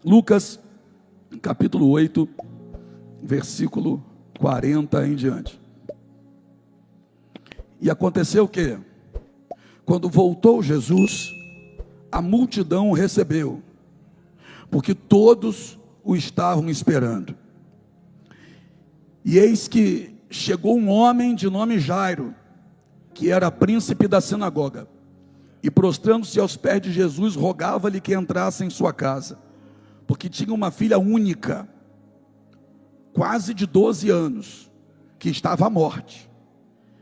Lucas, capítulo 8, versículo 40 em diante. E aconteceu o quê? Quando voltou Jesus, a multidão o recebeu, porque todos o estavam esperando. E eis que chegou um homem de nome Jairo, que era príncipe da sinagoga, e prostrando-se aos pés de Jesus, rogava-lhe que entrasse em sua casa, porque tinha uma filha única, quase de 12 anos, que estava à morte.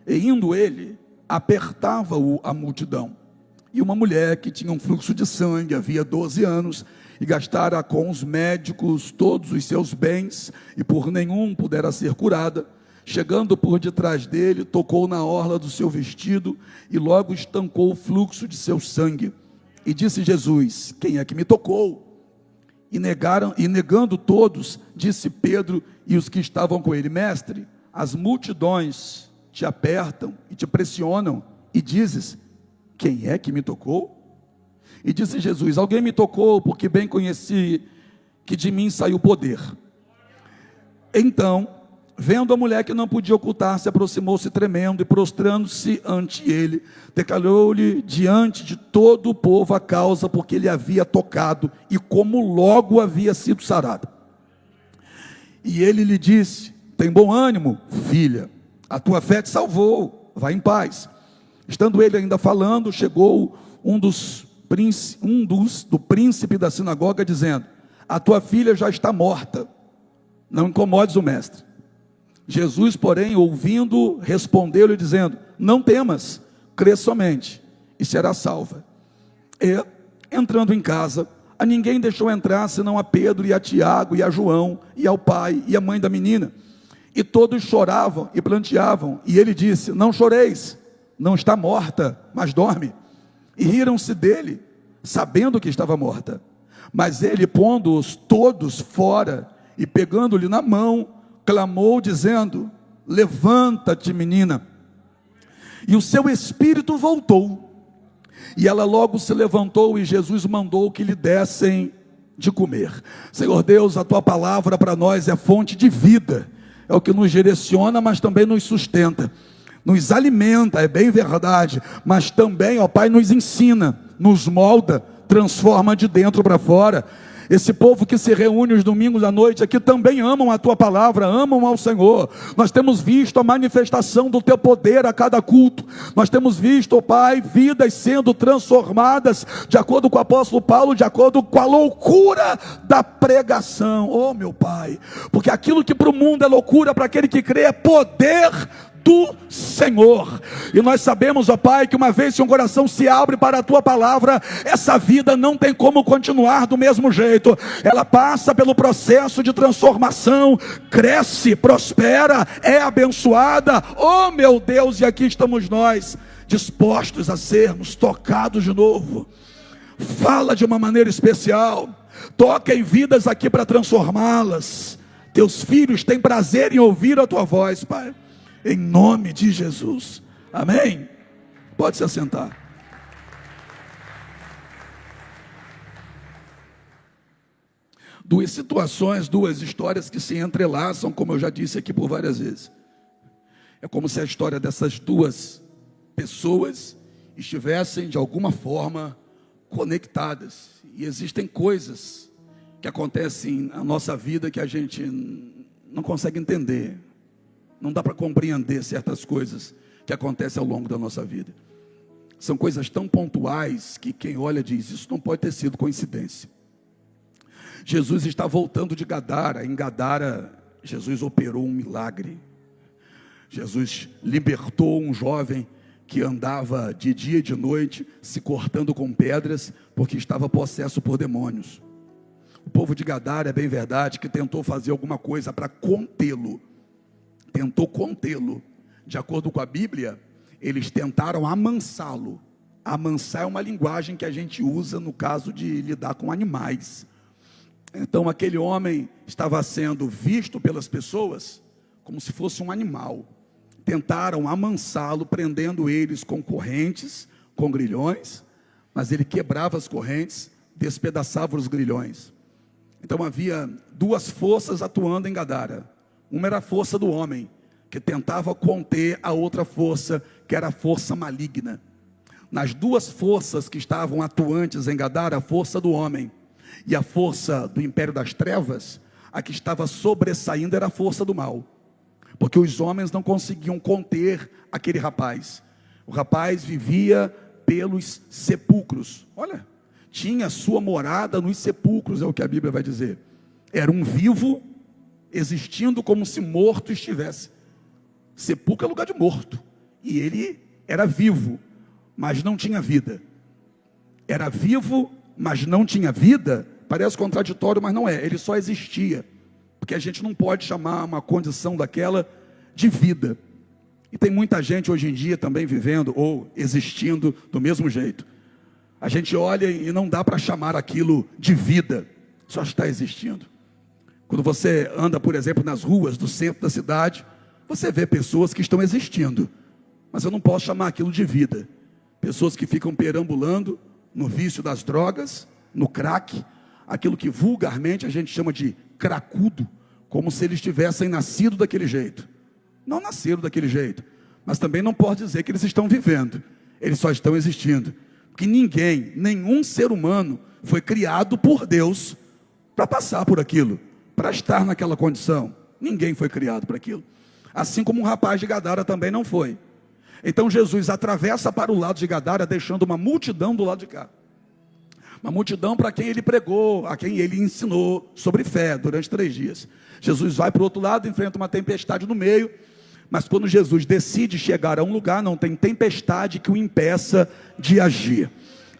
E indo ele, apertava-o a multidão. E uma mulher que tinha um fluxo de sangue, havia 12 anos, e gastara com os médicos todos os seus bens, e por nenhum pudera ser curada, chegando por detrás dele, tocou na orla do seu vestido, e logo estancou o fluxo de seu sangue. E disse Jesus: quem é que me tocou? E negando todos, disse Pedro e os que estavam com ele: mestre, as multidões te apertam e te pressionam, e dizes: quem é que me tocou? E disse Jesus: alguém me tocou, porque bem conheci que de mim saiu poder. Então, vendo a mulher que não podia ocultar-se, aproximou-se tremendo, e prostrando-se ante ele, declarou-lhe diante de todo o povo a causa porque ele havia tocado, e como logo havia sido sarada. E ele lhe disse: tem bom ânimo, filha, a tua fé te salvou, vai em paz. Estando ele ainda falando, chegou do príncipe da sinagoga, dizendo: a tua filha já está morta, não incomodes o mestre. Jesus, porém, ouvindo, respondeu-lhe dizendo: não temas, crê somente, e será salva. E, entrando em casa, a ninguém deixou entrar, senão a Pedro e a Tiago e a João, e ao pai e a mãe da menina. E todos choravam e planteavam, e ele disse: não choreis, não está morta, mas dorme. E riram-se dele, sabendo que estava morta. Mas ele, pondo-os todos fora, e pegando-lhe na mão, clamou dizendo: levanta-te, menina. E o seu espírito voltou, e ela logo se levantou, e Jesus mandou que lhe dessem de comer. Senhor Deus, a tua palavra para nós é fonte de vida, é o que nos direciona, mas também nos sustenta, nos alimenta, é bem verdade, mas também, ó Pai, nos ensina, nos molda, transforma de dentro para fora. Esse povo que se reúne os domingos à noite aqui também amam a tua palavra, amam ao Senhor. Nós temos visto a manifestação do teu poder a cada culto. Nós temos visto, ó Pai, vidas sendo transformadas, de acordo com o apóstolo Paulo, de acordo com a loucura da pregação. Oh, meu Pai, porque aquilo que para o mundo é loucura, para aquele que crê é poder do Senhor. E nós sabemos, ó Pai, que uma vez que um coração se abre para a tua palavra, essa vida não tem como continuar do mesmo jeito. Ela passa pelo processo de transformação, cresce, prospera, é abençoada. Oh, meu Deus, e aqui estamos nós, dispostos a sermos tocados de novo. Fala de uma maneira especial, toca em vidas aqui para transformá-las. Teus filhos têm prazer em ouvir a tua voz, Pai, em nome de Jesus, amém? Pode se assentar. Duas situações, duas histórias que se entrelaçam, como eu já disse aqui por várias vezes. É como se a história dessas duas pessoas estivessem de alguma forma conectadas. E existem coisas que acontecem na nossa vida que a gente não consegue entender. Não dá para compreender certas coisas que acontecem ao longo da nossa vida. São coisas tão pontuais que quem olha diz: isso não pode ter sido coincidência. Jesus está voltando de Gadara. Em Gadara, Jesus operou um milagre. Jesus libertou um jovem que andava de dia e de noite, se cortando com pedras, porque estava possesso por demônios. O povo de Gadara, é bem verdade, que tentou fazer alguma coisa para contê-lo. Tentou contê-lo. De acordo com a Bíblia, eles tentaram amansá-lo. Amansar é uma linguagem que a gente usa no caso de lidar com animais. Então aquele homem estava sendo visto pelas pessoas como se fosse um animal. Tentaram amansá-lo, prendendo eles com correntes, com grilhões, mas ele quebrava as correntes, despedaçava os grilhões. Então havia duas forças atuando em Gadara. Uma era a força do homem, que tentava conter a outra força, que era a força maligna. Nas duas forças que estavam atuantes em Gadara, a força do homem e a força do império das trevas, a que estava sobressaindo era a força do mal, porque os homens não conseguiam conter aquele rapaz. O rapaz vivia pelos sepulcros, olha, tinha sua morada nos sepulcros, é o que a Bíblia vai dizer. Era um vivo existindo como se morto estivesse. Sepulcro é lugar de morto, e ele era vivo, mas não tinha vida. Era vivo, mas não tinha vida. Parece contraditório, mas não é. Ele só existia, porque a gente não pode chamar uma condição daquela de vida. E tem muita gente hoje em dia também vivendo ou existindo do mesmo jeito. A gente olha e não dá para chamar aquilo de vida, só está existindo. Quando você anda, por exemplo, nas ruas do centro da cidade, você vê pessoas que estão existindo, mas eu não posso chamar aquilo de vida. Pessoas que ficam perambulando no vício das drogas, no crack, aquilo que vulgarmente a gente chama de cracudo, como se eles tivessem nascido daquele jeito. Não nasceram daquele jeito, mas também não pode dizer que eles estão vivendo, eles só estão existindo. Porque ninguém, nenhum ser humano foi criado por Deus para passar por aquilo, para estar naquela condição. Ninguém foi criado para aquilo. Assim como um rapaz de Gadara também não foi. Então Jesus atravessa para o lado de Gadara, deixando uma multidão do lado de cá. Uma multidão para quem ele pregou, a quem ele ensinou sobre fé durante 3 dias. Jesus vai para o outro lado, enfrenta uma tempestade no meio. Mas quando Jesus decide chegar a um lugar, não tem tempestade que o impeça de agir.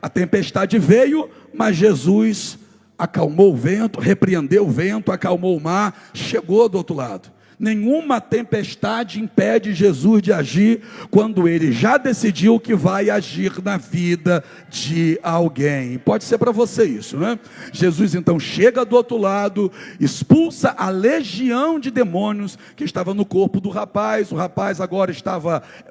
A tempestade veio, mas Jesus acalmou o vento, repreendeu o vento, acalmou o mar, chegou do outro lado. Nenhuma tempestade impede Jesus de agir quando ele já decidiu que vai agir na vida de alguém. Pode ser para você isso, né? Jesus então chega do outro lado, expulsa a legião de demônios que estava no corpo do rapaz. O rapaz agora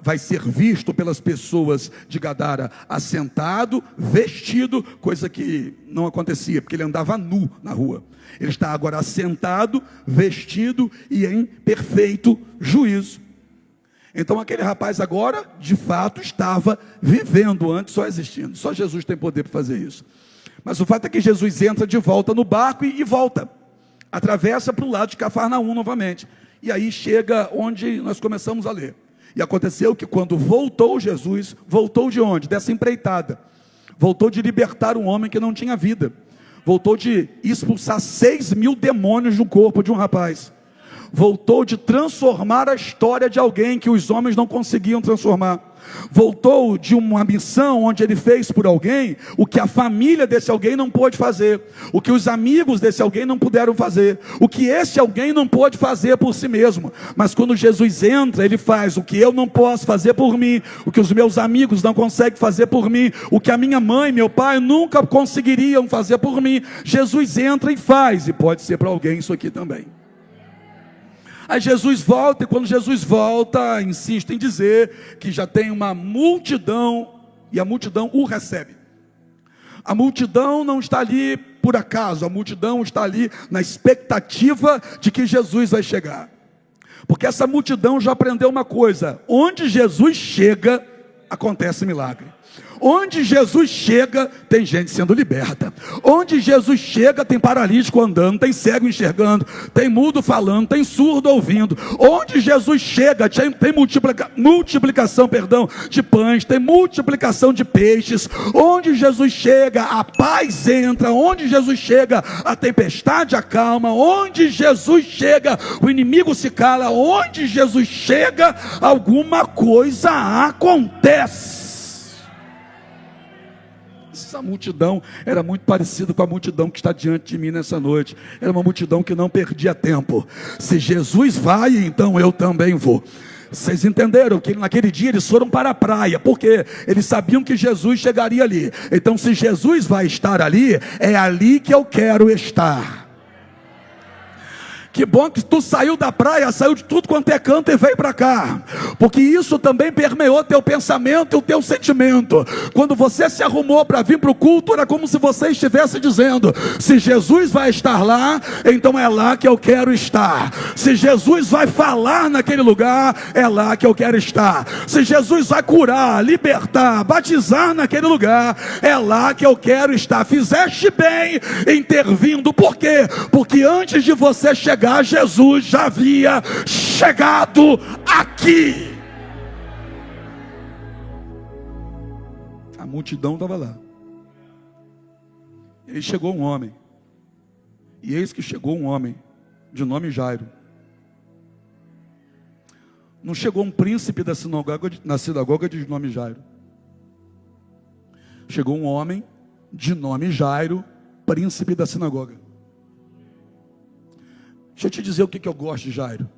vai ser visto pelas pessoas de Gadara assentado, vestido, coisa que não acontecia, porque ele andava nu na rua. Ele está agora assentado, vestido e em perfeito juízo. Então aquele rapaz agora, de fato, estava vivendo, antes só existindo. Só Jesus tem poder para fazer isso. Mas o fato é que Jesus entra de volta no barco e volta. Atravessa para o lado de Cafarnaum novamente. E aí chega onde nós começamos a ler. E aconteceu que quando voltou Jesus, voltou de onde? Dessa empreitada. Voltou de libertar um homem que não tinha vida. Voltou de expulsar 6.000 demônios no corpo de um rapaz. Voltou de transformar a história de alguém que os homens não conseguiam transformar. Voltou de uma missão onde ele fez por alguém o que a família desse alguém não pôde fazer, o que os amigos desse alguém não puderam fazer, o que esse alguém não pôde fazer por si mesmo. Mas quando Jesus entra, ele faz o que eu não posso fazer por mim, o que os meus amigos não conseguem fazer por mim, o que a minha mãe e meu pai nunca conseguiriam fazer por mim. Jesus entra e faz, e pode ser para alguém isso aqui também. Aí Jesus volta, e quando Jesus volta, insisto em dizer que já tem uma multidão, e a multidão o recebe. A multidão não está ali por acaso, a multidão está ali na expectativa de que Jesus vai chegar. Porque essa multidão já aprendeu uma coisa: onde Jesus chega, acontece milagre. Onde Jesus chega, tem gente sendo liberta. Onde Jesus chega, tem paralítico andando, tem cego enxergando, tem mudo falando, tem surdo ouvindo. Onde Jesus chega, tem multiplicação de pães, tem multiplicação de peixes. Onde Jesus chega, a paz entra. Onde Jesus chega, a tempestade acalma. Onde Jesus chega, o inimigo se cala. Onde Jesus chega, alguma coisa acontece. Essa multidão era muito parecida com a multidão que está diante de mim nessa noite. Era uma multidão que não perdia tempo. Se Jesus vai, então eu também vou. Vocês entenderam que naquele dia eles foram para a praia, porque eles sabiam que Jesus chegaria ali. Então, se Jesus vai estar ali, é ali que eu quero estar. Que bom que tu saiu da praia, saiu de tudo quanto é canto e veio para cá, porque isso também permeou teu pensamento e o teu sentimento. Quando você se arrumou para vir para o culto, era como se você estivesse dizendo: se Jesus vai estar lá, então é lá que eu quero estar. Se Jesus vai falar naquele lugar, é lá que eu quero estar. Se Jesus vai curar, libertar, batizar naquele lugar, é lá que eu quero estar. Fizeste bem intervindo. Por quê? Porque antes de você chegar, Jesus já havia chegado aqui. A multidão estava lá. E aí chegou um homem. E eis que chegou um homem de nome Jairo. Não chegou um príncipe na sinagoga de nome Jairo. Chegou um homem de nome Jairo, príncipe da sinagoga. Deixa eu te dizer o que eu gosto de Jairo.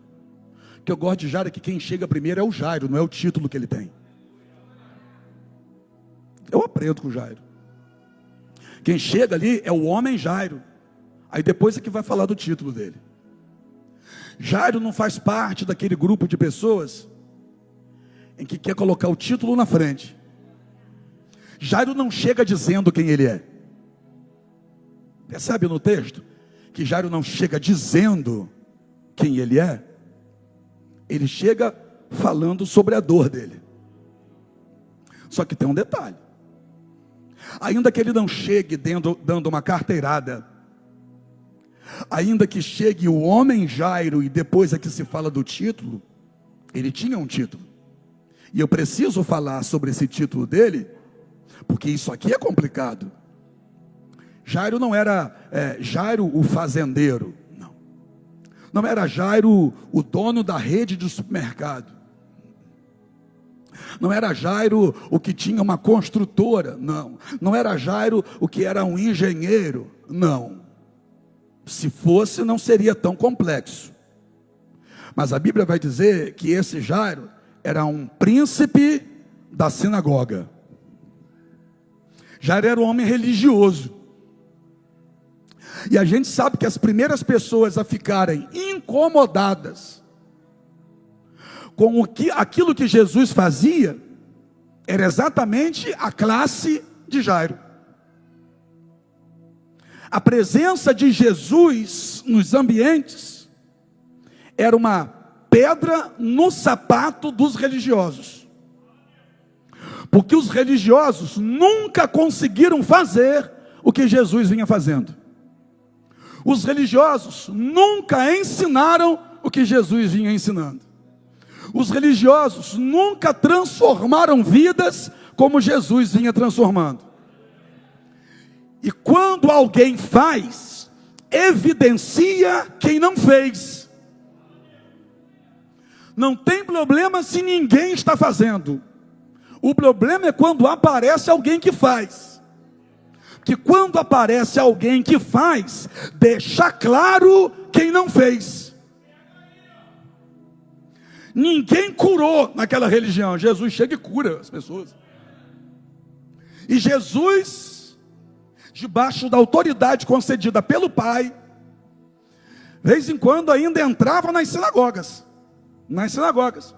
O que eu gosto de Jairo é que quem chega primeiro é o Jairo, não é o título que ele tem. Eu aprendo com o Jairo. Quem chega ali é o homem Jairo. Aí depois é que vai falar do título dele. Jairo não faz parte daquele grupo de pessoas em que quer colocar o título na frente. Jairo não chega dizendo quem ele é. Percebe no texto? Que Jairo não chega dizendo quem ele é. Ele chega falando sobre a dor dele. Só que tem um detalhe. Ainda que ele não chegue dando uma carteirada, ainda que chegue o homem Jairo e depois é que se fala do título, ele tinha um título. E eu preciso falar sobre esse título dele, porque isso aqui é complicado. Jairo não era Jairo o fazendeiro, não. Não era Jairo o dono da rede de supermercado. Não era Jairo o que tinha uma construtora, não. Não era Jairo o que era um engenheiro, não. Se fosse, não seria tão complexo. Mas a Bíblia vai dizer que esse Jairo era um príncipe da sinagoga. Jairo era um homem religioso. E a gente sabe que as primeiras pessoas a ficarem incomodadas com aquilo que Jesus fazia, era exatamente a classe de Jairo. A presença de Jesus nos ambientes era uma pedra no sapato dos religiosos. Porque os religiosos nunca conseguiram fazer o que Jesus vinha fazendo. Os religiosos nunca ensinaram o que Jesus vinha ensinando. Os religiosos nunca transformaram vidas como Jesus vinha transformando. E quando alguém faz, evidencia quem não fez. Não tem problema se ninguém está fazendo. O problema é quando aparece alguém que faz. Que quando aparece alguém que faz, deixa claro quem não fez. Ninguém curou naquela religião. Jesus chega e cura as pessoas. E Jesus, debaixo da autoridade concedida pelo Pai, de vez em quando ainda entrava nas sinagogas. Nas sinagogas.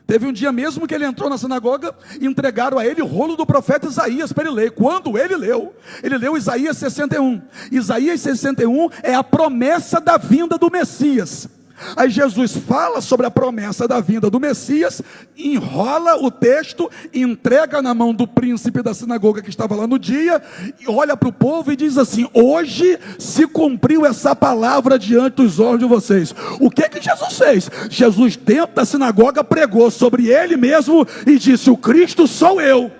Teve um dia mesmo que ele entrou na sinagoga e entregaram a ele o rolo do profeta Isaías para ele ler. Quando ele leu Isaías 61. Isaías 61 é a promessa da vinda do Messias. Aí Jesus fala sobre a promessa da vinda do Messias, enrola o texto, entrega na mão do príncipe da sinagoga que estava lá no dia, e olha para o povo e diz assim: hoje se cumpriu essa palavra diante dos olhos de vocês. O que Jesus fez? Jesus dentro da sinagoga pregou sobre ele mesmo e disse: o Cristo sou eu.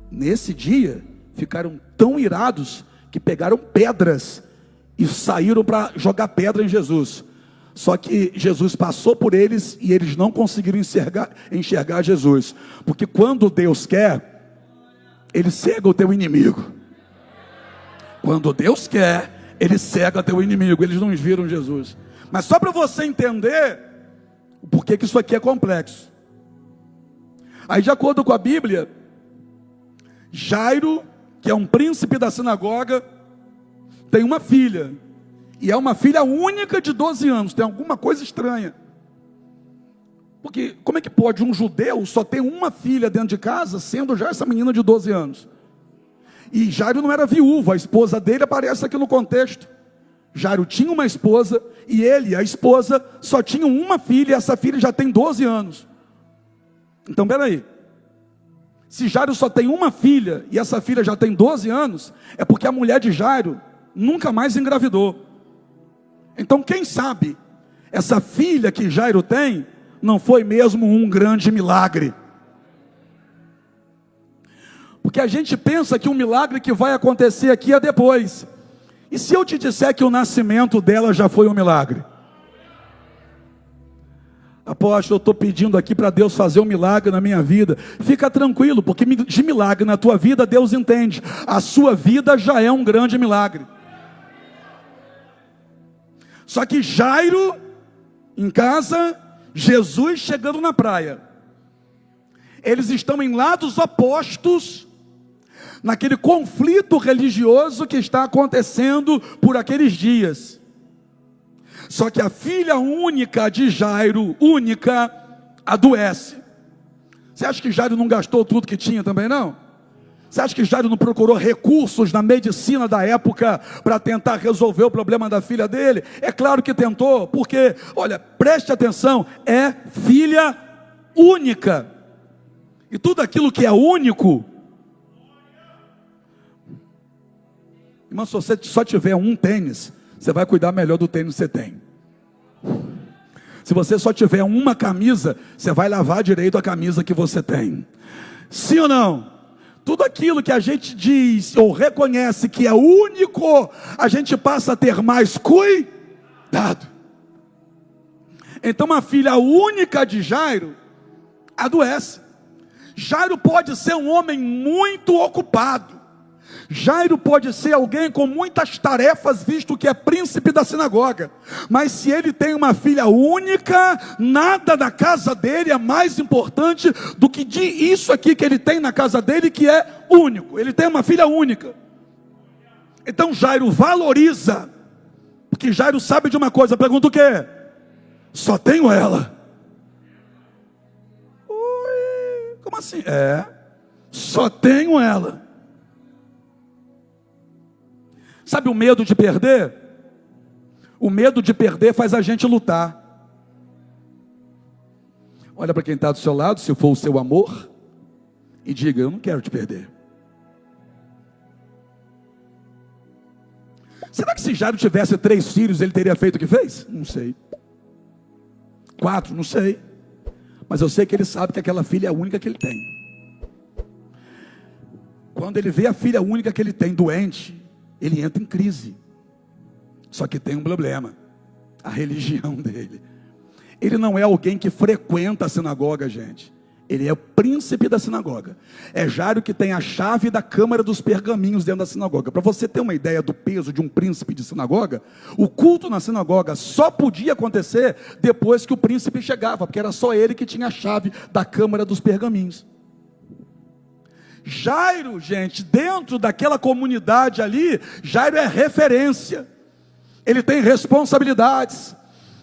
Nesse dia ficaram tão irados que pegaram pedras e saíram para jogar pedra em Jesus. Só que Jesus passou por eles e eles não conseguiram enxergar Jesus. Porque quando Deus quer, Ele cega o teu inimigo. Quando Deus quer, Ele cega o teu inimigo. Eles não viram Jesus. Mas só para você entender o porquê que isso aqui é complexo. Aí, de acordo com a Bíblia, Jairo, que é um príncipe da sinagoga, tem uma filha, E é uma filha única de 12 anos. Tem alguma coisa estranha. Porque como é que pode um judeu só ter uma filha dentro de casa, sendo já essa menina de 12 anos? E Jairo não era viúvo, a esposa dele aparece aqui no contexto. Jairo tinha uma esposa, e ele, a esposa, só tinham uma filha, e essa filha já tem 12 anos. Então, peraí. Se Jairo só tem uma filha, e essa filha já tem 12 anos, é porque a mulher de Jairo nunca mais engravidou. Então, quem sabe, essa filha que Jairo tem, não foi mesmo um grande milagre. Porque a gente pensa que o milagre que vai acontecer aqui é depois. E se eu te disser que o nascimento dela já foi um milagre? Apóstolo, eu estou pedindo aqui para Deus fazer um milagre na minha vida. Fica tranquilo, porque de milagre na tua vida Deus entende. A sua vida já é um grande milagre. Só que Jairo em casa, Jesus chegando na praia. Eles estão em lados opostos naquele conflito religioso que está acontecendo por aqueles dias. Só que a filha única de Jairo, adoece. Você acha que Jairo não gastou tudo que tinha também, não? Você acha que Jairo não procurou recursos na medicina da época para tentar resolver o problema da filha dele? É claro que tentou, porque, olha, preste atenção, é filha única. E tudo aquilo que é único, irmão, se você só tiver um tênis, você vai cuidar melhor do tênis que você tem. Se você só tiver uma camisa, você vai lavar direito a camisa que você tem. Sim ou não? Tudo aquilo que a gente diz ou reconhece que é único, a gente passa a ter mais cuidado. Então a filha única de Jairo adoece. Jairo pode ser um homem muito ocupado. Jairo pode ser alguém com muitas tarefas, visto que é príncipe da sinagoga. Mas se ele tem uma filha única, nada na casa dele é mais importante do que isso aqui que ele tem na casa dele, que é único. Ele tem uma filha única. Então Jairo valoriza, porque Jairo sabe de uma coisa. Pergunta o quê? Só tenho ela. Ui, como assim? Só tenho ela. Sabe o medo de perder? O medo de perder faz a gente lutar. Olha para quem está do seu lado, se for o seu amor, e diga: eu não quero te perder. Será que se Jairo tivesse 3 filhos, ele teria feito o que fez? Não sei. 4, não sei. Mas eu sei que ele sabe que aquela filha é a única que ele tem. Quando ele vê a filha única que ele tem doente, ele entra em crise. Só que tem um problema: a religião dele. Ele não é alguém que frequenta a sinagoga, gente. Ele é o príncipe da sinagoga. É Jairo que tem a chave da câmara dos pergaminhos dentro da sinagoga. Para você ter uma ideia do peso de um príncipe de sinagoga, o culto na sinagoga só podia acontecer depois que o príncipe chegava, porque era só ele que tinha a chave da câmara dos pergaminhos. Jairo, gente, dentro daquela comunidade ali, Jairo é referência. Ele tem responsabilidades,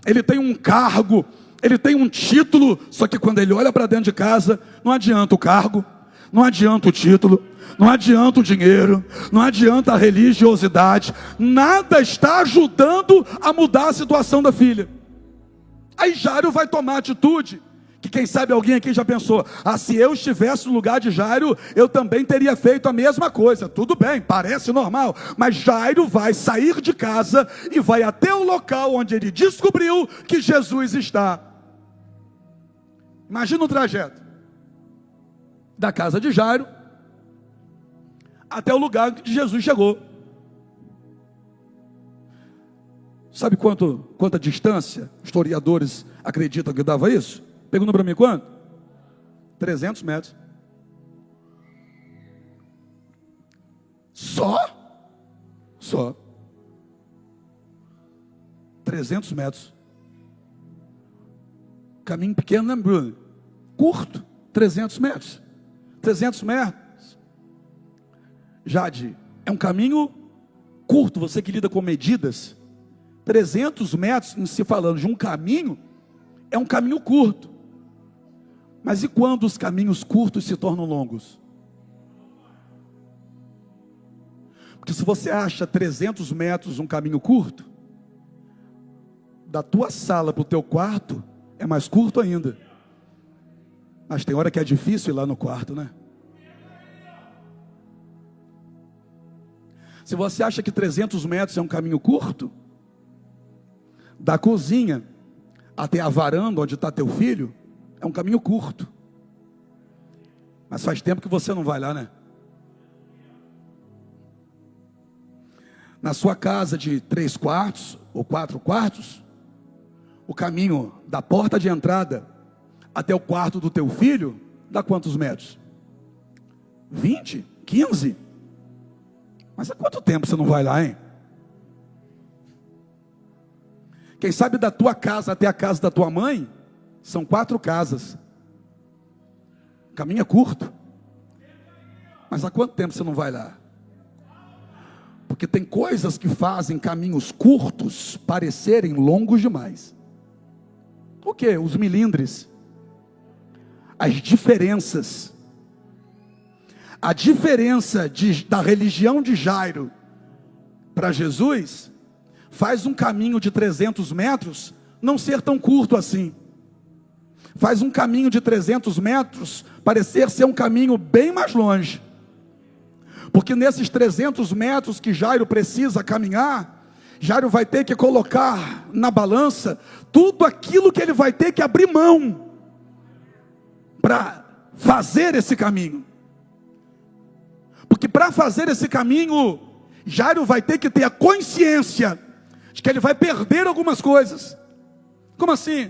ele tem um cargo, ele tem um título. Só que quando ele olha para dentro de casa, não adianta o cargo, não adianta o título, não adianta o dinheiro, não adianta a religiosidade, nada está ajudando a mudar a situação da filha. Aí Jairo vai tomar atitude que quem sabe alguém aqui já pensou: se eu estivesse no lugar de Jairo, eu também teria feito a mesma coisa. Tudo bem, parece normal, mas Jairo vai sair de casa e vai até o local onde ele descobriu que Jesus está. Imagina o trajeto da casa de Jairo até o lugar que Jesus chegou. Sabe quanta distância historiadores acreditam que dava isso? Pergunta para mim quanto? 300 metros. Só. 300 metros. Caminho pequeno, né, Bruno? Curto. 300 metros. 300 metros. Jade, é um caminho curto. Você que lida com medidas, 300 metros, em se falando de um caminho, é um caminho curto. Mas e quando os caminhos curtos se tornam longos? Porque se você acha 300 metros um caminho curto, da tua sala para o teu quarto é mais curto ainda. Mas tem hora que é difícil ir lá no quarto, né? Se você acha que 300 metros é um caminho curto, da cozinha até a varanda onde está teu filho, é um caminho curto. Mas faz tempo que você não vai lá, né? Na sua casa de 3 quartos ou 4 quartos, o caminho da porta de entrada até o quarto do teu filho, dá quantos metros? 20? 15? Mas há quanto tempo você não vai lá, hein? Quem sabe da tua casa até a casa da tua mãe, são 4 casas. O caminho é curto. Mas há quanto tempo você não vai lá? Porque tem coisas que fazem caminhos curtos parecerem longos demais. O que? Os milindres, as diferenças. A diferença da religião de Jairo para Jesus faz um caminho de 300 metros não ser tão curto assim. Faz um caminho de 300 metros parecer ser um caminho bem mais longe. Porque nesses 300 metros que Jairo precisa caminhar, Jairo vai ter que colocar na balança tudo aquilo que ele vai ter que abrir mão para fazer esse caminho. Porque para fazer esse caminho, Jairo vai ter que ter a consciência de que ele vai perder algumas coisas. Como assim?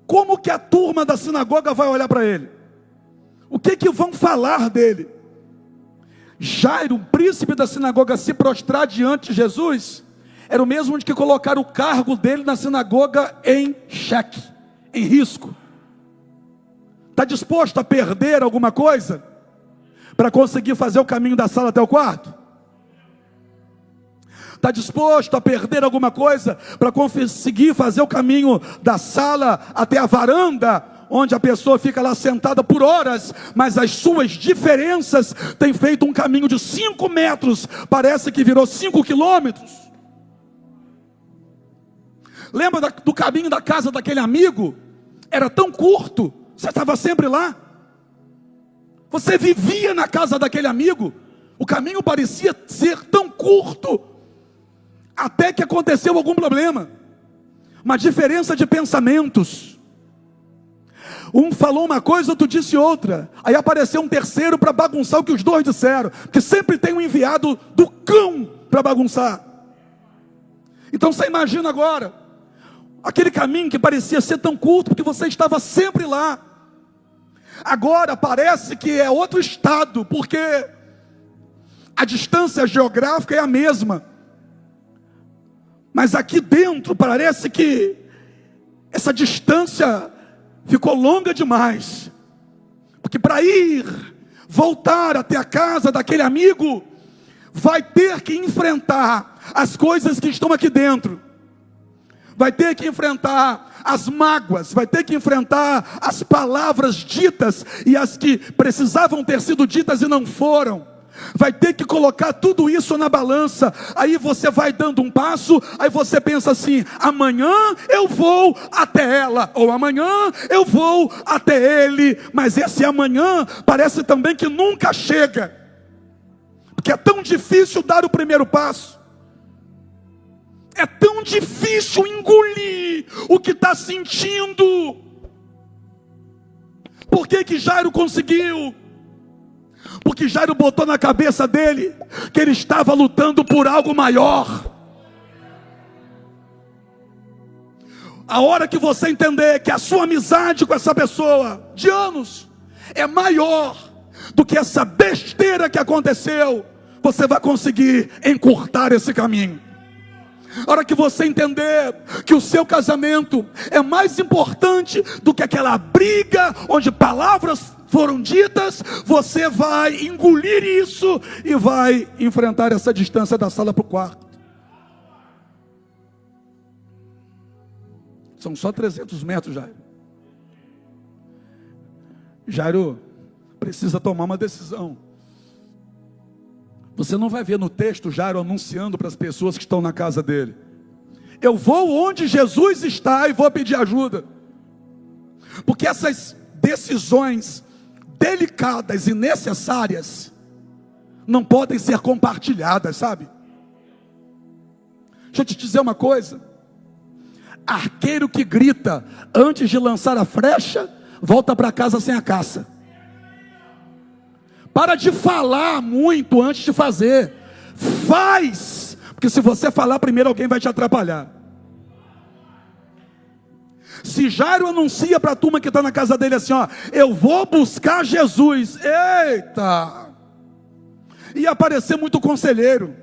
Como que a turma da sinagoga vai olhar para ele? O que que vão falar dele? Jairo, o príncipe da sinagoga, se prostrar diante de Jesus, era o mesmo de que colocar o cargo dele na sinagoga em xeque, em risco. Está disposto a perder alguma coisa para conseguir fazer o caminho da sala até o quarto? Está disposto a perder alguma coisa para conseguir fazer o caminho da sala até a varanda, onde a pessoa fica lá sentada por horas, mas as suas diferenças têm feito um caminho de 5 metros, parece que virou 5 quilômetros. Lembra do caminho da casa daquele amigo? Era tão curto, você estava sempre lá, você vivia na casa daquele amigo, o caminho parecia ser tão curto, até que aconteceu algum problema, uma diferença de pensamentos. Um falou uma coisa, outro disse outra. Aí apareceu um terceiro para bagunçar o que os dois disseram. Porque sempre tem um enviado do cão para bagunçar. Então você imagina agora, aquele caminho que parecia ser tão curto, porque você estava sempre lá. Agora parece que é outro estado, porque a distância geográfica é a mesma. Mas aqui dentro parece que essa distância ficou longa demais. Porque para voltar até a casa daquele amigo, vai ter que enfrentar as coisas que estão aqui dentro. Vai ter que enfrentar as mágoas, vai ter que enfrentar as palavras ditas e as que precisavam ter sido ditas e não foram. Vai ter que colocar tudo isso na balança. Aí você vai dando um passo, aí você pensa assim: amanhã eu vou até ela, ou amanhã eu vou até ele. Mas esse amanhã parece também que nunca chega, porque é tão difícil dar o primeiro passo. É tão difícil engolir o que está sentindo. Por que que Jairo conseguiu? Porque Jairo botou na cabeça dele que ele estava lutando por algo maior. A hora que você entender que a sua amizade com essa pessoa de anos é maior do que essa besteira que aconteceu, você vai conseguir encurtar esse caminho. A hora que você entender que o seu casamento é mais importante do que aquela briga onde palavras foram ditas, você vai engolir isso e vai enfrentar essa distância da sala para o quarto. São só 300 metros, Jairo. Jairo precisa tomar uma decisão. Você não vai ver no texto Jairo anunciando para as pessoas que estão na casa dele: eu vou onde Jesus está e vou pedir ajuda. Porque essas decisões delicadas e necessárias não podem ser compartilhadas, sabe? Deixa eu te dizer uma coisa: arqueiro que grita antes de lançar a flecha, volta para casa sem a caça. Para de falar muito antes de fazer. Faz, porque se você falar primeiro, alguém vai te atrapalhar. Se Jairo anuncia para a turma que está na casa dele assim, ó: eu vou buscar Jesus. Eita! Ia aparecer muito conselheiro.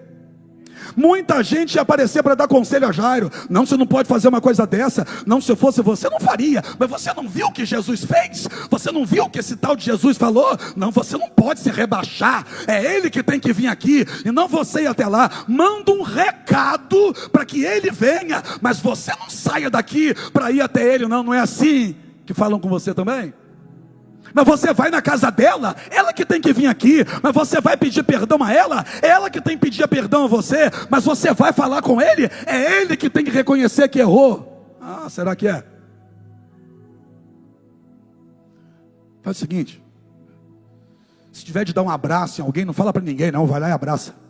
Muita gente ia aparecer para dar conselho a Jairo. Não, você não pode fazer uma coisa dessa. Não, se eu fosse você, não faria. Mas você não viu o que Jesus fez? Você não viu o que esse tal de Jesus falou? Não, você não pode se rebaixar. É ele que tem que vir aqui, e não você ir até lá. Manda um recado para que ele venha, mas você não saia daqui para ir até ele. Não, não é assim que falam com você também? Mas você vai na casa dela, ela que tem que vir aqui. Mas você vai pedir perdão a ela, ela que tem que pedir perdão a você. Mas você vai falar com ele, é ele que tem que reconhecer que errou. Ah, será que é? Faz o seguinte: se tiver de dar um abraço em alguém, não fala para ninguém não, vai lá e abraça.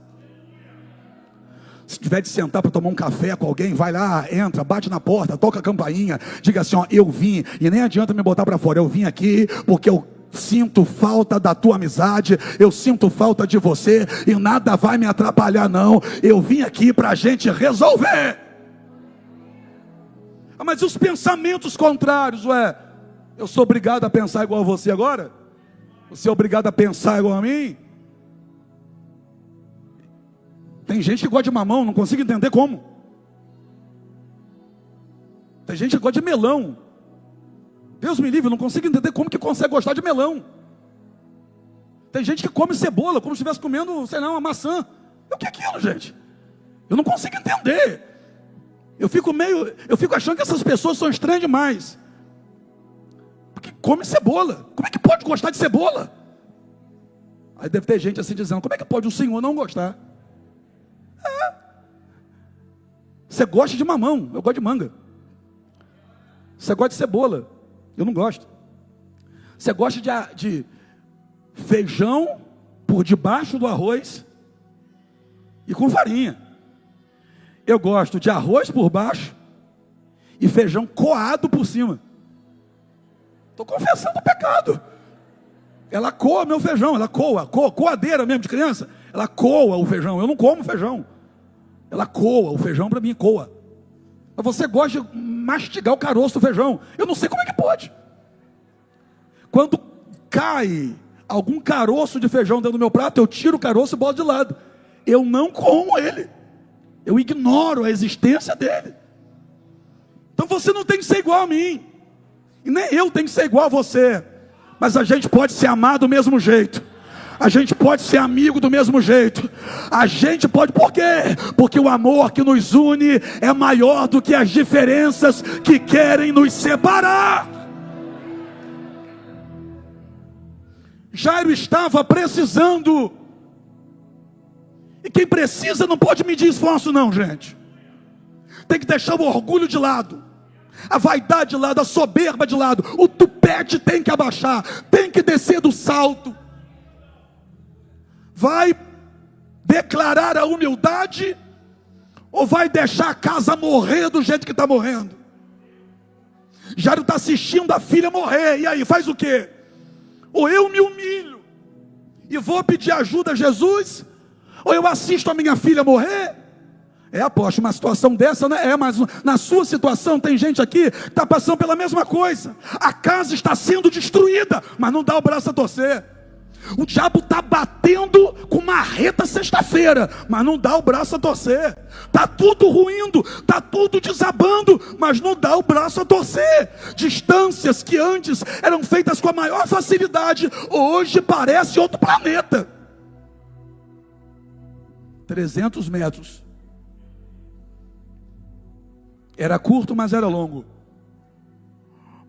Se tiver de sentar para tomar um café com alguém, vai lá, entra, bate na porta, toca a campainha, diga assim, ó: eu vim, e nem adianta me botar para fora, eu vim aqui porque eu sinto falta da tua amizade, eu sinto falta de você, e nada vai me atrapalhar não, eu vim aqui para a gente resolver. Ah, mas e os pensamentos contrários? Ué, eu sou obrigado a pensar igual a você agora? Você é obrigado a pensar igual a mim? Tem gente que gosta de mamão, não consigo entender como. Tem gente que gosta de melão. Deus me livre, não consigo entender como que consegue gostar de melão. Tem gente que come cebola como se estivesse comendo, sei lá, uma maçã. O que é aquilo, gente? Eu não consigo entender. Eu fico achando que essas pessoas são estranhas demais. Porque come cebola. Como é que pode gostar de cebola? Aí deve ter gente assim dizendo: como é que pode o Senhor não gostar? Você gosta de mamão, eu gosto de manga. Você gosta de cebola, eu não gosto. Você gosta de feijão por debaixo do arroz e com farinha. Eu gosto de arroz por baixo e feijão coado por cima. Estou confessando o pecado. Ela coa meu feijão, ela coadeira mesmo de criança. Ela coa o feijão, eu não como feijão. Ela coa o feijão, para mim coa. Mas você gosta de mastigar o caroço do feijão. Eu não sei como é que pode. Quando cai algum caroço de feijão dentro do meu prato, eu tiro o caroço e boto de lado. Eu não como ele. Eu ignoro a existência dele. Então você não tem que ser igual a mim. E nem eu tenho que ser igual a você. Mas a gente pode se amar do mesmo jeito. A gente pode ser amigo do mesmo jeito. A gente pode, por quê? Porque o amor que nos une é maior do que as diferenças que querem nos separar. Jairo estava precisando. E quem precisa não pode medir esforço não, gente. Tem que deixar o orgulho de lado, a vaidade de lado, a soberba de lado. O tupete tem que abaixar, tem que descer do salto. Vai declarar a humildade ou vai deixar a casa morrer do jeito que está morrendo? Jairo está assistindo a filha morrer, e aí faz o quê? Ou eu me humilho e vou pedir ajuda a Jesus, ou eu assisto a minha filha morrer? Apóstolo, uma situação dessa, né? Mas na sua situação tem gente aqui que está passando pela mesma coisa. A casa está sendo destruída, mas não dá o braço a torcer. O diabo está batendo com marreta sexta-feira, mas não dá o braço a torcer. Está tudo ruindo, está tudo desabando, mas não dá o braço a torcer. Distâncias que antes eram feitas com a maior facilidade, hoje parece outro planeta. 300 metros. Era curto, mas era longo.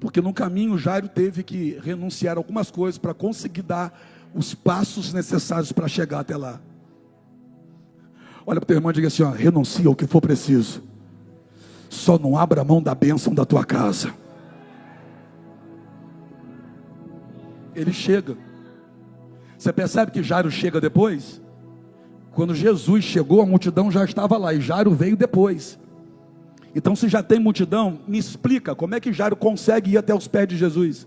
Porque no caminho Jairo teve que renunciar a algumas coisas para conseguir dar os passos necessários para chegar até lá. Olha para o teu irmão e diga assim, ó, renuncia ao que for preciso. Só não abra a mão da bênção da tua casa. Ele chega. Você percebe que Jairo chega depois? Quando Jesus chegou, a multidão já estava lá, e Jairo veio depois. Então, se já tem multidão, me explica, como é que Jairo consegue ir até os pés de Jesus?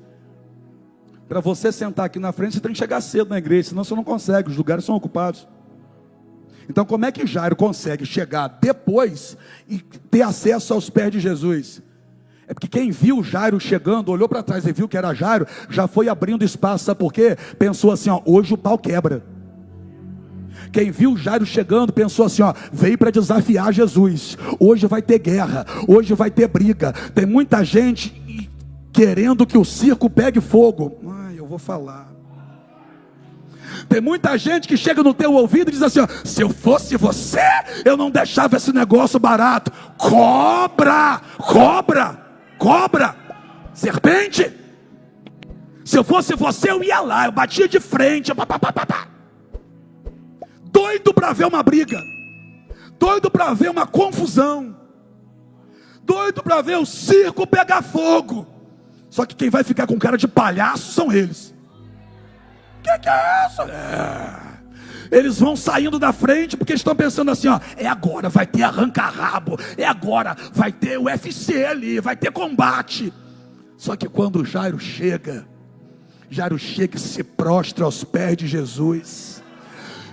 Para você sentar aqui na frente, você tem que chegar cedo na igreja, senão você não consegue, os lugares são ocupados. Então, como é que Jairo consegue chegar depois e ter acesso aos pés de Jesus? É porque quem viu Jairo chegando, olhou para trás e viu que era Jairo, já foi abrindo espaço, sabe por quê? Pensou assim, ó, hoje o pau quebra. Quem viu Jairo chegando, pensou assim, ó, veio para desafiar Jesus, hoje vai ter guerra, hoje vai ter briga. Tem muita gente querendo que o circo pegue fogo. Eu vou falar. Tem muita gente que chega no teu ouvido e diz assim, ó, se eu fosse você, eu não deixava esse negócio barato. Cobra, cobra, cobra, serpente. Se eu fosse você, eu ia lá, eu batia de frente, doido para ver uma briga, doido para ver uma confusão, doido para ver o circo pegar fogo. Só que quem vai ficar com cara de palhaço são eles. Que é isso? Eles vão saindo da frente porque estão pensando assim, ó, é agora, vai ter arranca-rabo, é agora, vai ter UFC ali, vai ter combate. Só que quando Jairo chega e se prostra aos pés de Jesus.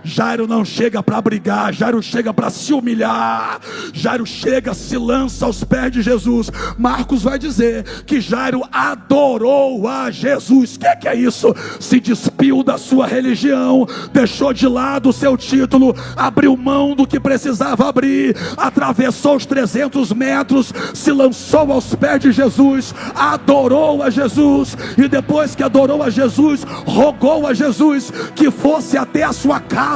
Jairo não chega para brigar, Jairo chega para se humilhar, Jairo chega, se lança aos pés de Jesus. Marcos vai dizer que Jairo adorou a Jesus. O que é isso? Se despiu da sua religião, deixou de lado o seu título, abriu mão do que precisava abrir, atravessou os 300 metros, se lançou aos pés de Jesus, adorou a Jesus, e depois que adorou a Jesus, rogou a Jesus que fosse até a sua casa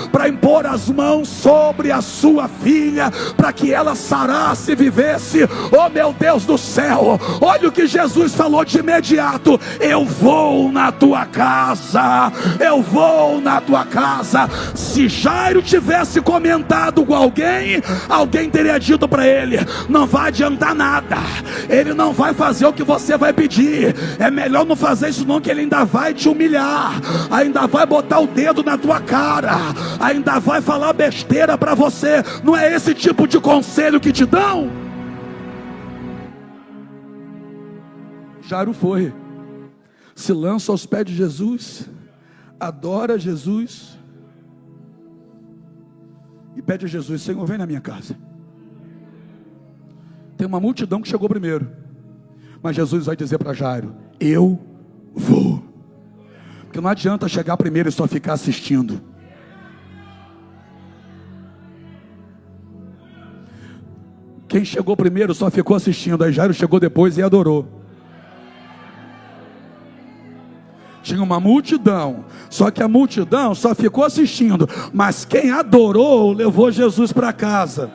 para impor as mãos sobre a sua filha, para que ela sarasse e vivesse. Oh meu Deus do céu, olha o que Jesus falou de imediato: eu vou na tua casa, eu vou na tua casa. Se Jairo tivesse comentado com alguém, alguém teria dito para ele: não vai adiantar nada, ele não vai fazer o que você vai pedir, é melhor não fazer isso não, que ele ainda vai te humilhar, ainda vai botar o dedo na tua cara, ainda vai falar besteira para você. Não é esse tipo de conselho que te dão? Jairo foi, se lança aos pés de Jesus, adora Jesus e pede a Jesus: Senhor, vem na minha casa. Tem uma multidão que chegou primeiro, mas Jesus vai dizer para Jairo: eu vou. Porque não adianta chegar primeiro e só ficar assistindo. Quem chegou primeiro só ficou assistindo, aí Jairo chegou depois e adorou. Tinha uma multidão, só que a multidão só ficou assistindo, mas quem adorou levou Jesus para casa.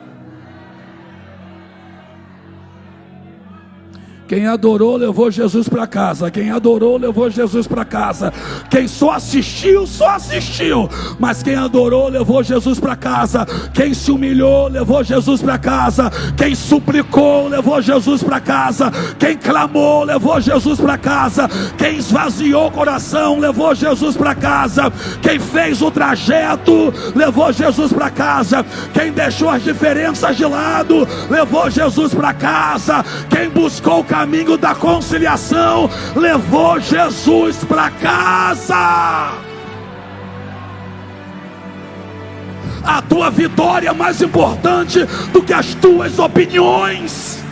Quem adorou levou Jesus para casa. Quem adorou levou Jesus para casa. Quem só assistiu, mas quem adorou levou Jesus para casa. Quem se humilhou levou Jesus para casa. Quem suplicou levou Jesus para casa. Quem clamou levou Jesus para casa. Quem esvaziou o coração levou Jesus para casa. Quem fez o trajeto levou Jesus para casa. Quem deixou as diferenças de lado levou Jesus para casa. Quem buscou o caminho da conciliação levou Jesus para casa. A tua vitória é mais importante do que as tuas opiniões.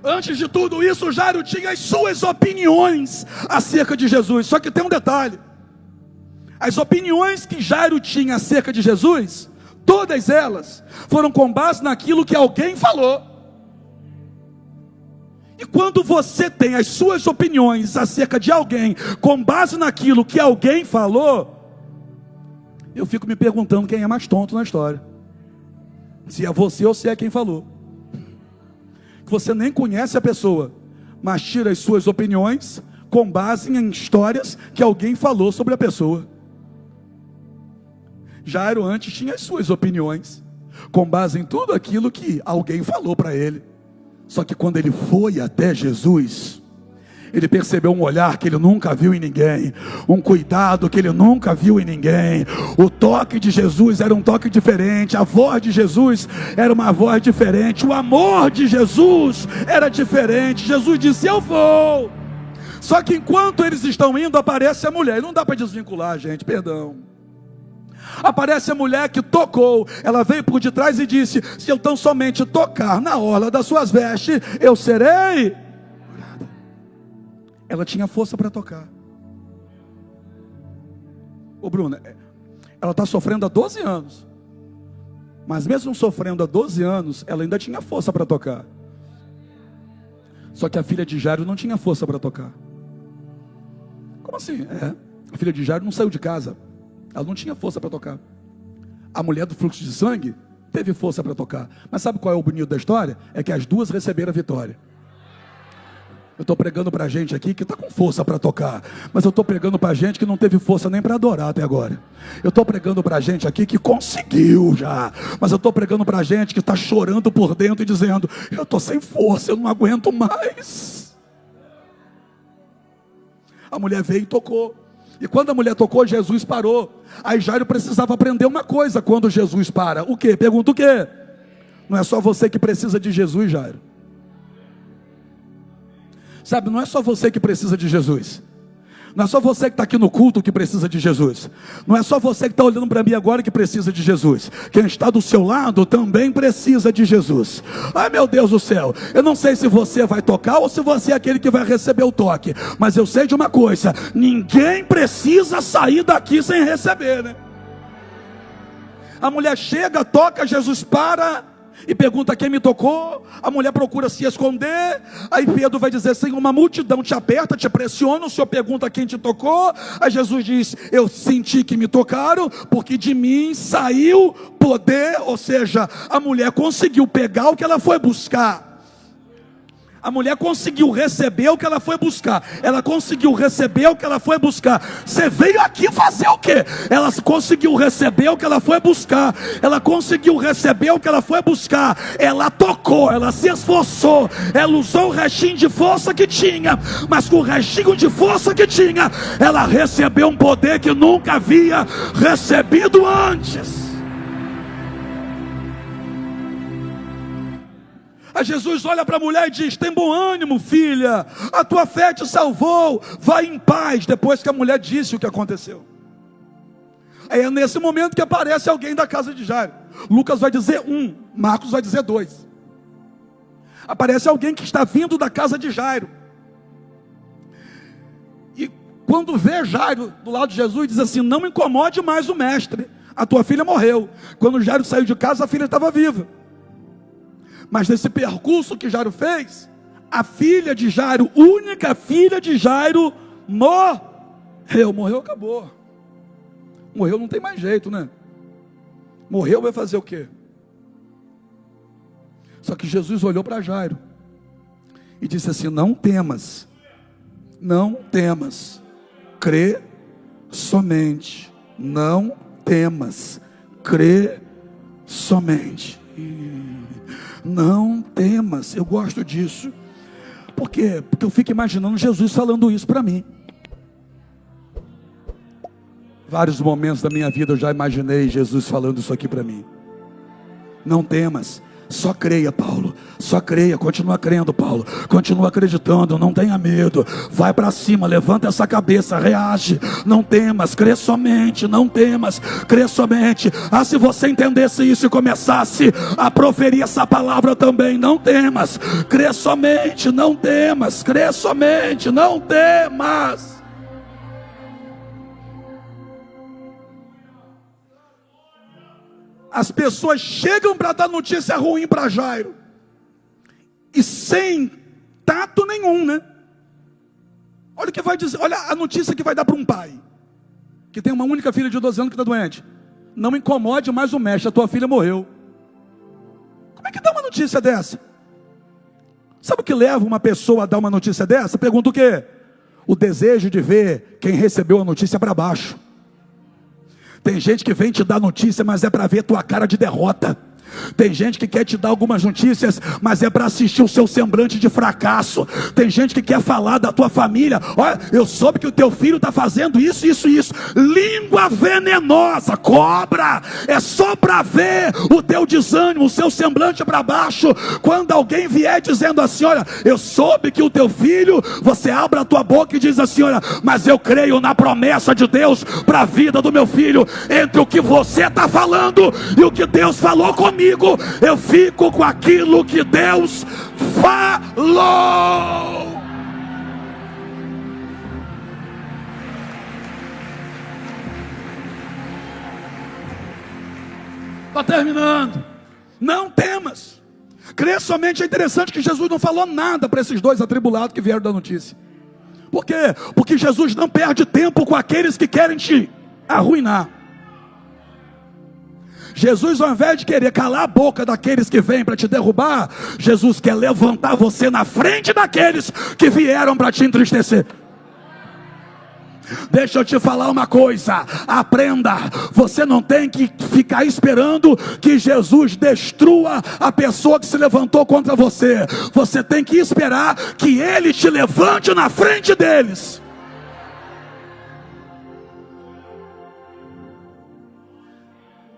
Antes de tudo isso, Jairo tinha as suas opiniões acerca de Jesus. Só que tem um detalhe: as opiniões que Jairo tinha acerca de Jesus, todas elas foram com base naquilo que alguém falou. E quando você tem as suas opiniões acerca de alguém com base naquilo que alguém falou, eu fico me perguntando quem é mais tonto na história. se é você ou se é quem falou, que você nem conhece a pessoa, mas tira as suas opiniões com base em histórias que alguém falou sobre a pessoa. Jairo antes tinha as suas opiniões, com base em tudo aquilo que alguém falou para ele. Só que quando ele foi até Jesus, ele percebeu um olhar que ele nunca viu em ninguém, um cuidado que ele nunca viu em ninguém. O toque de Jesus era um toque diferente, a voz de Jesus era uma voz diferente, o amor de Jesus era diferente. Jesus disse: eu vou. Só que enquanto eles estão indo, aparece a mulher. E não dá para desvincular, gente, perdão. Aparece a mulher que tocou. Ela veio por detrás e disse: se eu tão somente tocar na orla das suas vestes, eu serei. Ela tinha força para tocar. Ô Bruna, ela está sofrendo há 12 anos. Mas mesmo sofrendo há 12 anos, ela ainda tinha força para tocar. Só que a filha de Jairo não tinha força para tocar. Como assim? A filha de Jairo não saiu de casa. Ela não tinha força para tocar. A mulher do fluxo de sangue teve força para tocar. Mas sabe qual é o bonito da história? É que as duas receberam a vitória. Eu estou pregando para gente aqui que está com força para tocar, mas eu estou pregando para gente que não teve força nem para adorar até agora. Eu estou pregando para gente aqui que conseguiu já, mas eu estou pregando para gente que está chorando por dentro e dizendo: eu estou sem força, eu não aguento mais. A mulher veio e tocou. E quando a mulher tocou, Jesus parou. Aí Jairo precisava aprender uma coisa quando Jesus para. O quê? Pergunta o quê? Não é só você que precisa de Jesus, Jairo. Sabe, não é só você que precisa de Jesus. Não é só você que está aqui no culto que precisa de Jesus. Não é só você que está olhando para mim agora que precisa de Jesus. Quem está do seu lado também precisa de Jesus. Ai, meu Deus do céu, eu não sei se você vai tocar ou se você é aquele que vai receber o toque, mas eu sei de uma coisa: ninguém precisa sair daqui sem receber, né? A mulher chega, toca, Jesus para e pergunta: quem me tocou? A mulher procura se esconder. Aí Pedro vai dizer: Senhor, uma multidão te aperta, te pressiona. O Senhor pergunta: quem te tocou? Aí Jesus diz: eu senti que me tocaram, porque de mim saiu poder. Ou seja, a mulher conseguiu pegar o que ela foi buscar. A mulher conseguiu receber o que ela foi buscar. Ela conseguiu receber o que ela foi buscar. Você veio aqui fazer o quê? Ela conseguiu receber o que ela foi buscar. Ela conseguiu receber o que ela foi buscar. Ela tocou, ela se esforçou. Ela usou o restinho de força que tinha. Mas com o restinho de força que tinha, ela recebeu um poder que nunca havia recebido antes. Aí Jesus olha para a mulher e diz: tem bom ânimo, filha, a tua fé te salvou, vai em paz. Depois que a mulher disse o que aconteceu, aí é nesse momento que aparece alguém da casa de Jairo. Lucas vai dizer 1, Marcos vai dizer 2. Aparece alguém que está vindo da casa de Jairo. E quando vê Jairo do lado de Jesus, diz assim: não incomode mais o mestre, a tua filha morreu. Quando Jairo saiu de casa, a filha estava viva. Mas nesse percurso que Jairo fez, a filha de Jairo, única filha de Jairo, morreu, acabou. Morreu, não tem mais jeito, né? Morreu, vai fazer o quê? Só que Jesus olhou para Jairo e disse assim: não temas, não temas, crê somente, não temas, crê somente. Não temas. Eu gosto disso. Por quê? Porque eu fico imaginando Jesus falando isso para mim. Vários momentos da minha vida eu já imaginei Jesus falando isso aqui para mim. Não temas, só creia, Paulo. Só creia, continua crendo, Paulo. Continua acreditando, não tenha medo. Vai para cima, levanta essa cabeça, reage. Não temas, crê somente, não temas, crê somente. Ah, se você entendesse isso e começasse a proferir essa palavra também: não temas, crê somente, não temas, crê somente, não temas. As pessoas chegam para dar notícia ruim para Jairo, e sem tato nenhum, né? Olha o que vai dizer, olha a notícia que vai dar para um pai que tem uma única filha de 12 anos que está doente: não incomode mais o mestre, a tua filha morreu. Como é que dá uma notícia dessa? Sabe o que leva uma pessoa a dar uma notícia dessa? Pergunta o quê? O desejo de ver quem recebeu a notícia para baixo. Tem gente que vem te dar notícia, mas é para ver tua cara de derrota. Tem gente que quer te dar algumas notícias, mas é para assistir o seu semblante de fracasso. Tem gente que quer falar da tua família. Olha, eu soube que o teu filho está fazendo isso, isso, isso. Língua venenosa, cobra. É só para ver o teu desânimo, o seu semblante para baixo. Quando alguém vier dizendo assim, olha, eu soube que o teu filho, você abre a tua boca e diz assim, olha, mas eu creio na promessa de Deus para a vida do meu filho. Entre o que você está falando e o que Deus falou comigo, eu fico com aquilo que Deus falou. Está terminando. Não temas. Crer somente. É interessante que Jesus não falou nada para esses dois atribulados que vieram da notícia. Por quê? Porque Jesus não perde tempo com aqueles que querem te arruinar. Jesus, ao invés de querer calar a boca daqueles que vêm para te derrubar, Jesus quer levantar você na frente daqueles que vieram para te entristecer. Deixa eu te falar uma coisa, aprenda, você não tem que ficar esperando que Jesus destrua a pessoa que se levantou contra você. Você tem que esperar que Ele te levante na frente deles.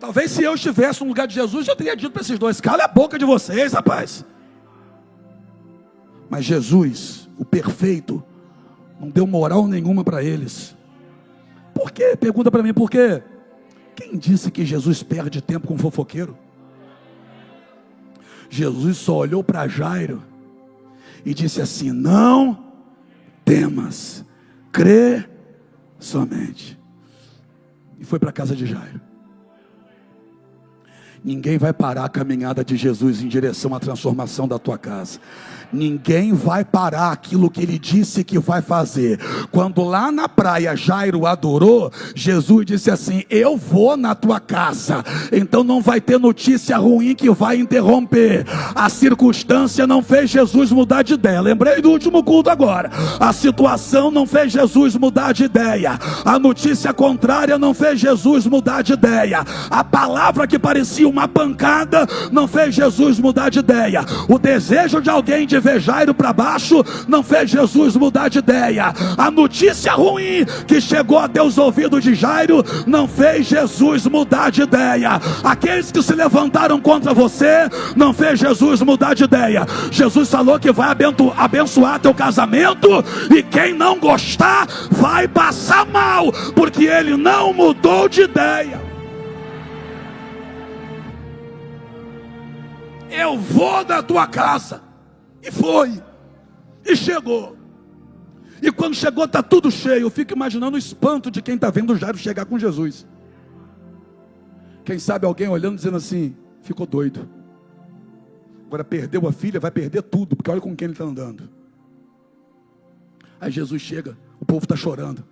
Talvez se eu estivesse no lugar de Jesus, eu teria dito para esses dois, cala a boca de vocês, rapaz. Mas Jesus, o perfeito, não deu moral nenhuma para eles. Por quê? Pergunta para mim, por quê? Quem disse que Jesus perde tempo com fofoqueiro? Jesus só olhou para Jairo e disse assim, não temas, crê somente. E foi para a casa de Jairo. Ninguém vai parar a caminhada de Jesus em direção à transformação da tua casa. Ninguém vai parar aquilo que Ele disse que vai fazer. Quando lá na praia Jairo adorou, Jesus disse assim, eu vou na tua casa. Então não vai ter notícia ruim que vai interromper. A circunstância não fez Jesus mudar de ideia. Lembrei do último culto agora. A situação não fez Jesus mudar de ideia. A notícia contrária não fez Jesus mudar de ideia. A palavra que parecia uma pancada não fez Jesus mudar de ideia. O desejo de alguém de ver Jairo para baixo não fez Jesus mudar de ideia. A notícia ruim que chegou até os ouvidos de Jairo não fez Jesus mudar de ideia. Aqueles que se levantaram contra você não fez Jesus mudar de ideia. Jesus falou que vai abençoar teu casamento, e quem não gostar vai passar mal, porque Ele não mudou de ideia. Eu vou na tua casa. E foi. E chegou. E quando chegou está tudo cheio. Eu fico imaginando o espanto de quem está vendo Jairo chegar com Jesus. Quem sabe alguém olhando dizendo assim, ficou doido. Agora perdeu a filha, vai perder tudo, porque olha com quem ele está andando. Aí Jesus chega, o povo está chorando.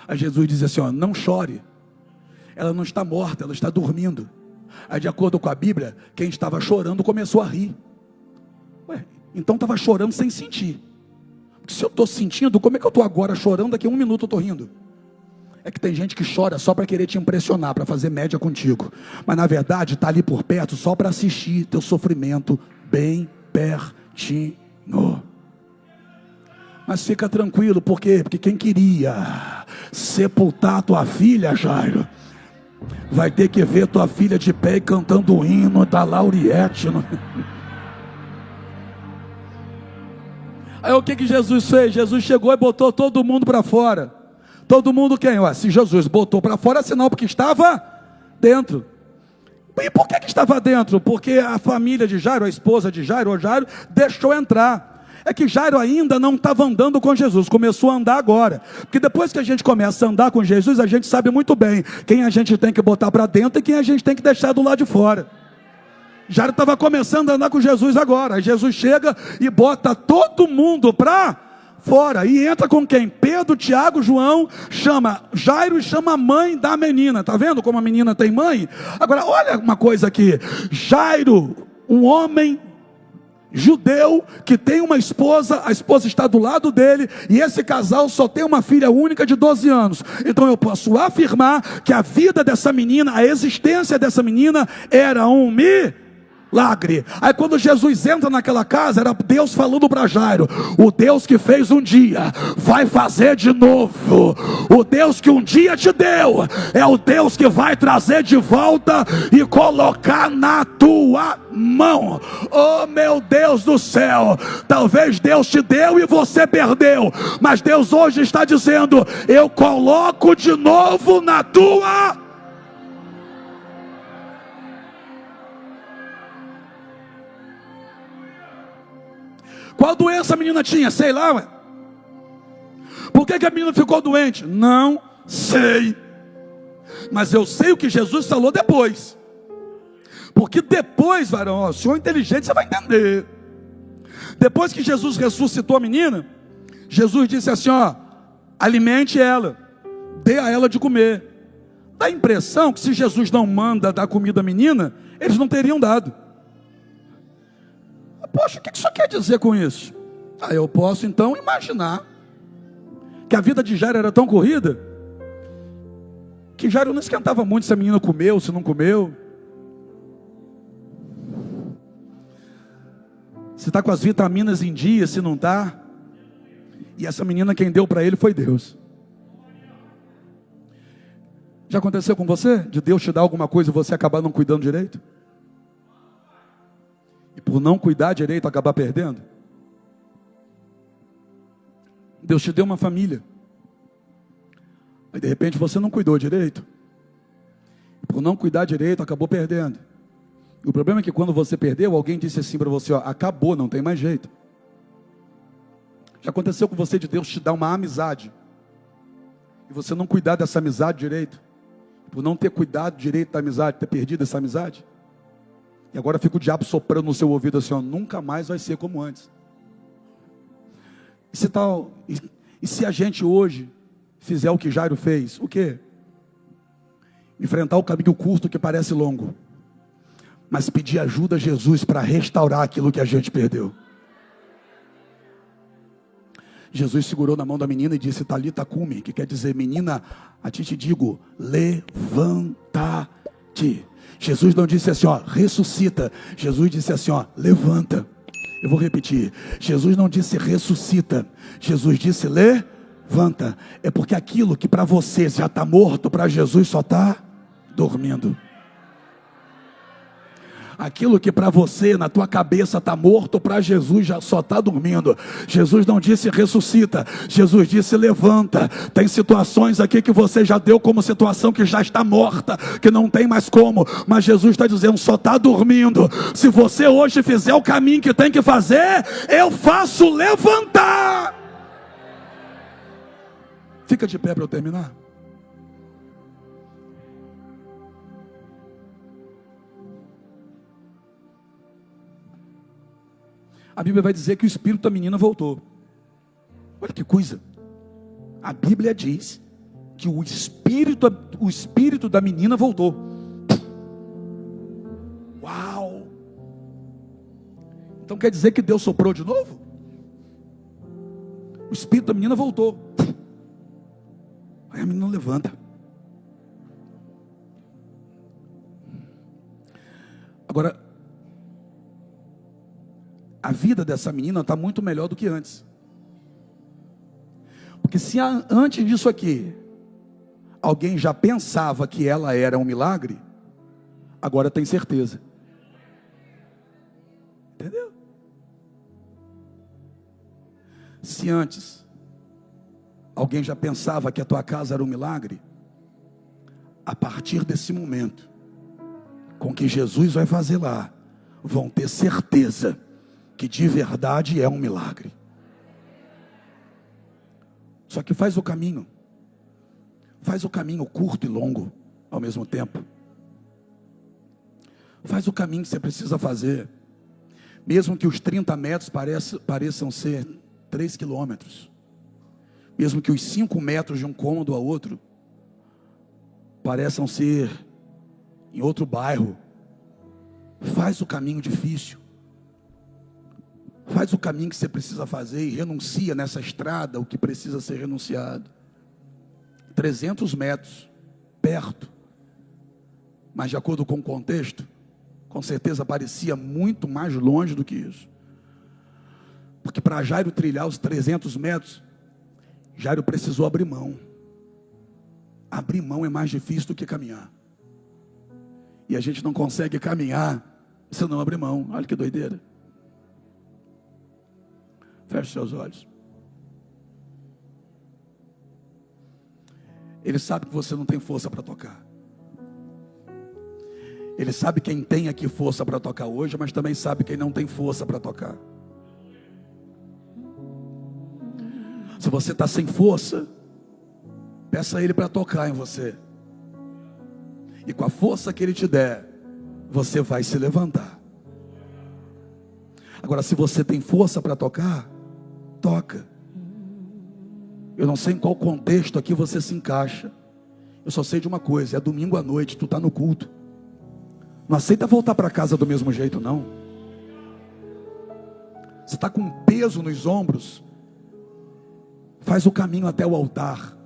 Aí Jesus diz assim, ó, não chore. Ela não está morta, ela está dormindo. Aí, de acordo com a Bíblia, quem estava chorando começou a rir. Ué, então estava chorando sem sentir. Porque se eu estou sentindo, como é que eu estou agora chorando? Daqui a 1 minuto eu estou rindo. É que tem gente que chora só para querer te impressionar, para fazer média contigo. Mas na verdade está ali por perto só para assistir teu sofrimento bem pertinho. Mas fica tranquilo, por quê? Porque quem queria sepultar tua filha, Jairo, vai ter que ver tua filha de pé e cantando o hino da Lauriette. Aí o que Jesus fez? Jesus chegou e botou todo mundo para fora. Todo mundo quem? Ué, se Jesus botou para fora, é sinal porque estava dentro. E por que estava dentro? Porque a família de Jairo, a esposa de Jairo, o Jairo, deixou entrar. É que Jairo ainda não estava andando com Jesus, começou a andar agora. Porque depois que a gente começa a andar com Jesus, a gente sabe muito bem quem a gente tem que botar para dentro e quem a gente tem que deixar do lado de fora. Jairo estava começando a andar com Jesus agora. Aí Jesus chega e bota todo mundo para fora. E entra com quem? Pedro, Tiago, João, chama Jairo e chama a mãe da menina. Está vendo como a menina tem mãe? Agora olha uma coisa aqui. Jairo um homem judeu que tem uma esposa, a esposa está do lado dele, e esse casal só tem uma filha única de 12 anos. Então eu posso afirmar que a vida dessa menina, a existência dessa menina era um milagre. Aí quando Jesus entra naquela casa, era Deus falando para Jairo: o Deus que fez um dia vai fazer de novo. O Deus que um dia te deu é o Deus que vai trazer de volta e colocar na tua mão. Oh meu Deus do céu, talvez Deus te deu e você perdeu, mas Deus hoje está dizendo: eu coloco de novo na tua. Qual doença a menina tinha? Sei lá, ué. Por que a menina ficou doente? Não sei. Mas eu sei o que Jesus falou depois. Porque depois, varão, ó, o senhor é inteligente, você vai entender. Depois que Jesus ressuscitou a menina, Jesus disse assim, ó: alimente ela, dê a ela de comer. Dá a impressão que se Jesus não manda dar comida à menina, eles não teriam dado. Poxa, o que isso quer dizer com isso? Eu posso então imaginar que a vida de Jairo era tão corrida que Jairo não esquentava muito se a menina comeu, se não comeu, se está com as vitaminas em dia, se não está. E essa menina, quem deu para ele foi Deus. Já aconteceu com você? De Deus te dar alguma coisa e você acabar não cuidando direito? E por não cuidar direito, acabar perdendo? Deus te deu uma família, aí de repente você não cuidou direito, e por não cuidar direito, acabou perdendo. E o problema é que quando você perdeu, alguém disse assim para você, ó: acabou, não tem mais jeito. Já aconteceu com você de Deus te dar uma amizade, e você não cuidar dessa amizade direito, por não ter cuidado direito da amizade, ter perdido essa amizade? E agora fica o diabo soprando no seu ouvido assim, ó: nunca mais vai ser como antes. E se a gente hoje fizer o que Jairo fez? O quê? Enfrentar o caminho curto que parece longo, mas pedir ajuda a Jesus para restaurar aquilo que a gente perdeu. Jesus segurou na mão da menina e disse: Talita cumi, que quer dizer: menina, a ti te digo, levanta-te. Jesus não disse assim, ó: ressuscita. Jesus disse assim, ó: levanta. Eu vou repetir. Jesus não disse ressuscita. Jesus disse levanta. É porque aquilo que para você já está morto, para Jesus só está dormindo. Aquilo que para você, na tua cabeça está morto, para Jesus já só está dormindo. Jesus não disse ressuscita, Jesus disse levanta. Tem situações aqui que você já deu como situação que já está morta, que não tem mais como, mas Jesus está dizendo, só está dormindo. Se você hoje fizer o caminho que tem que fazer, eu faço levantar. Fica de pé para eu terminar. A Bíblia vai dizer que o espírito da menina voltou. Olha que coisa. A Bíblia diz que o espírito da menina voltou. Uau! Então quer dizer que Deus soprou de novo? O espírito da menina voltou. Aí a menina levanta. Agora, a vida dessa menina está muito melhor do que antes. Porque se antes disso aqui, alguém já pensava que ela era um milagre, agora tem certeza. Entendeu? Se antes, alguém já pensava que a tua casa era um milagre, a partir desse momento, com o que Jesus vai fazer lá, vão ter certeza que de verdade é um milagre. Só que faz o caminho curto e longo ao mesmo tempo. Faz o caminho que você precisa fazer, mesmo que os 30 metros pareçam ser 3 quilômetros, mesmo que os 5 metros de um cômodo a outro pareçam ser em outro bairro. Faz o caminho difícil. Faz o caminho que você precisa fazer e renuncia nessa estrada o que precisa ser renunciado. 300 metros, perto. Mas de acordo com o contexto, com certeza parecia muito mais longe do que isso. Porque para Jairo trilhar os 300 metros, Jairo precisou abrir mão. Abrir mão é mais difícil do que caminhar. E a gente não consegue caminhar se não abrir mão. Olha que doideira. Feche seus olhos. Ele sabe que você não tem força para tocar. Ele sabe quem tem aqui força para tocar hoje, mas também sabe quem não tem força para tocar. Se você está sem força, peça a Ele para tocar em você. E com a força que Ele te der, você vai se levantar. Agora, se você tem força para tocar, toca. Eu não sei em qual contexto aqui você se encaixa. Eu só sei de uma coisa: é domingo à noite, tu está no culto. Não aceita voltar para casa do mesmo jeito, não. Você está com um peso nos ombros. Faz o caminho até o altar.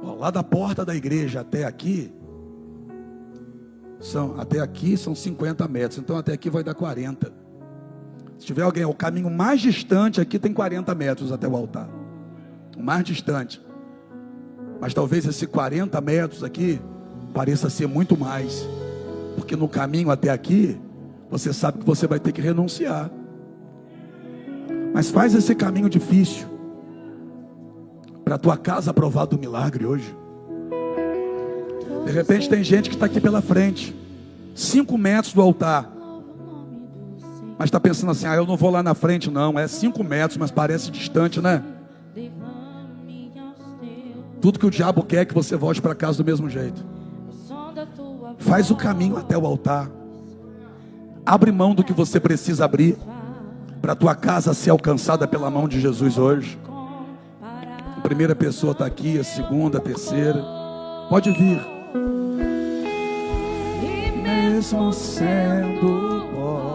Lá da porta da igreja até aqui são 50 metros. Então até aqui vai dar 40. Se tiver alguém, o caminho mais distante aqui tem 40 metros até o altar. O mais distante. Mas talvez esse 40 metros aqui pareça ser muito mais. Porque no caminho até aqui, você sabe que você vai ter que renunciar. Mas faz esse caminho difícil para a tua casa provar do milagre hoje. De repente tem gente que está aqui pela frente, 5 metros do altar, mas está pensando assim: eu não vou lá na frente não, é 5 metros, mas parece distante, né? Tudo que o diabo quer é que você volte para casa do mesmo jeito. Faz o caminho até o altar. Abre mão do que você precisa abrir para a tua casa ser alcançada pela mão de Jesus hoje. A primeira pessoa está aqui, a segunda, a terceira. Pode vir. E mesmo sendo pobre,